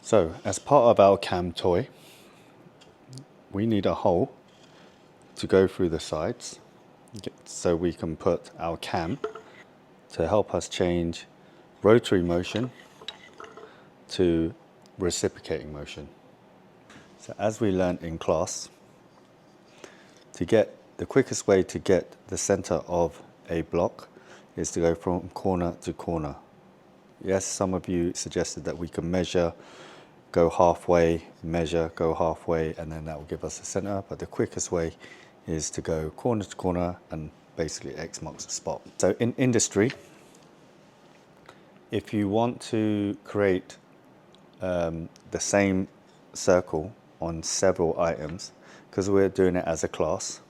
So as part of our cam toy, we need a hole to go through the sides so we can put our cam to help us change rotary motion to reciprocating motion. So as we learned in class, the quickest way to get the center of a block is to go from corner to corner. Yes, some of you suggested that we can measure, go halfway, measure, go halfway, and then that will give us the center. But the quickest way is to go corner to corner, and basically X marks the spot. So in industry, if you want to create the same circle on several items, because we're doing it as a class,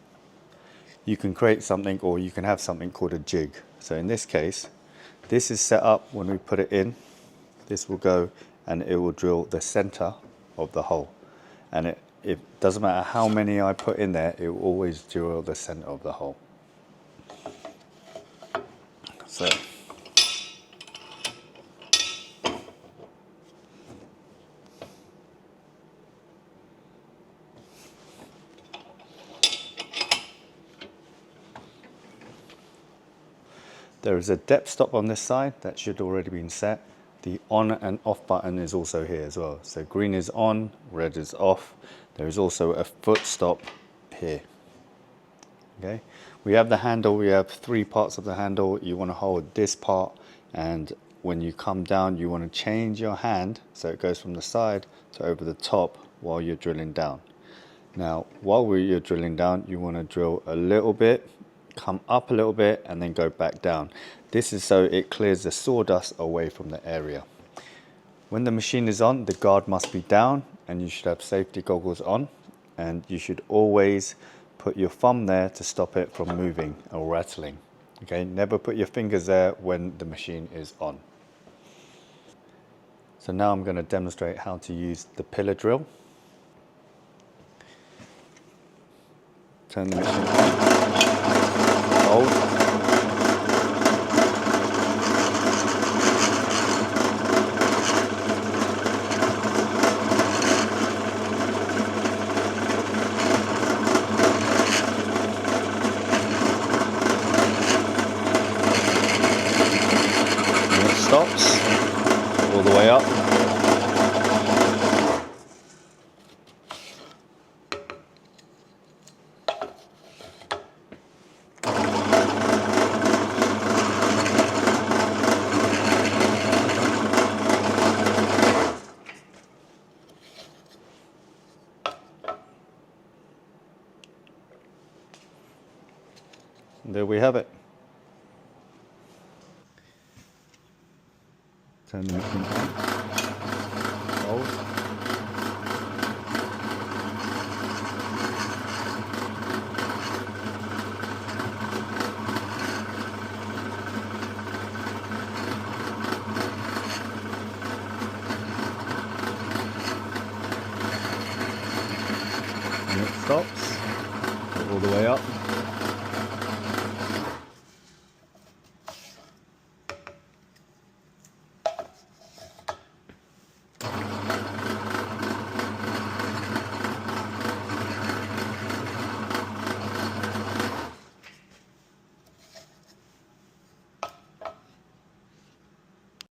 you can create something, or you can have something called a jig. So in this case, this is set up when we put it in. This will go and it will drill the center of the hole. And it doesn't matter how many I put in there, it will always drill the center of the hole. So there is a depth stop on this side that should already been set. The on and off button is also here as well. So green is on, red is off. There is also a foot stop here. Okay, we have the handle, we have 3 parts of the handle. You want to hold this part, and when you come down, you want to change your hand so it goes from the side to over the top while you're drilling down. Now, while you're drilling down, you want to drill a little bit, come up a little bit, and then go back down. This is so it clears the sawdust away from the area. When the machine is on, the guard must be down, and you should have safety goggles on, and you should always put your thumb there to stop it from moving or rattling. Okay, never put your fingers there when the machine is on. So now I'm going to demonstrate how to use the pillar drill. Turn the machine on. Hold. Stops all the way up. And there we have it. Turn the machine on. Hold.